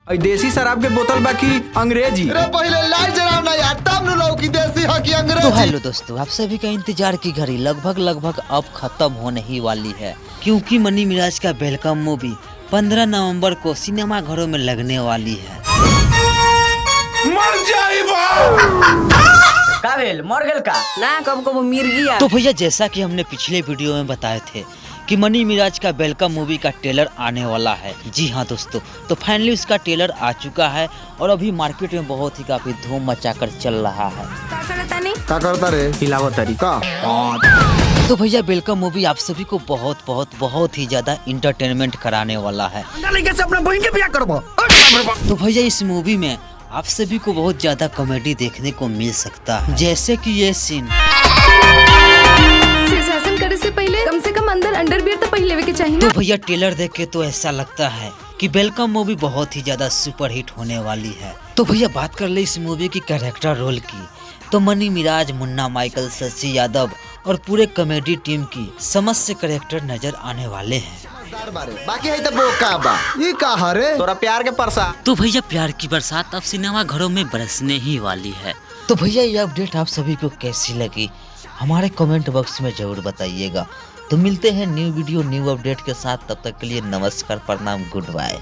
और देसी शराब के बोतल बाकी अंग्रेजी। अरे पहले लाइट जलाओ ना यार, तब न लोग की देसी हो कि अंग्रेजी। तो हेलो दोस्तों, आप सभी का इंतजार की घड़ी लगभग अब खत्म होने ही वाली है, क्योंकि मनी मिराज का वेलकम मूवी 15 नवंबर को सिनेमा घरों में लगने वाली है। मर जाइबा का भेल मर गेल का ना कब कब मिर्गिया। तो भैया जैसा कि हमने पिछले वीडियो में बताए थे कि मनी मिराज का वेलकम मूवी का ट्रेलर आने वाला है। जी हाँ दोस्तों, तो फाइनली उसका ट्रेलर आ चुका है और अभी मार्केट में बहुत ही काफी धूम मचाकर चल रहा है। का करता रे हिलावो तरीका। तो भैया वेलकम मूवी आप सभी को बहुत ही ज्यादा इंटरटेनमेंट कराने वाला है। से अपना बहन के बियाह करबो। तो भैया इस मूवी में आप सभी को बहुत ज्यादा कॉमेडी देखने को मिल सकता है, जैसे कि ये सीन शीर्षासन करे से पहले कम से कम अंदर अंडरवियर तो पहले के चाहिए तो ना। भैया ट्रेलर देख के तो ऐसा लगता है कि वेलकम मूवी बहुत ही ज्यादा सुपर हिट होने वाली है। तो भैया बात कर ले इस मूवी की कैरेक्टर रोल की, तो मनी मिराज, मुन्ना माइकल, शशि यादव और पूरे कॉमेडी टीम की समस्त से कैरेक्टर नजर आने वाले हैं। बाकी है तो बोका बा ये कहा रे तोरा प्यार के परसा। तो भैया प्यार की बरसात अब सिनेमा घरों में बरसने ही वाली है। तो भैया ये अपडेट आप सभी को कैसी लगी हमारे कमेंट बॉक्स में जरूर बताइएगा। तो मिलते हैं न्यू वीडियो न्यू अपडेट के साथ, तब तक के लिए नमस्कार, प्रणाम, गुड बाय।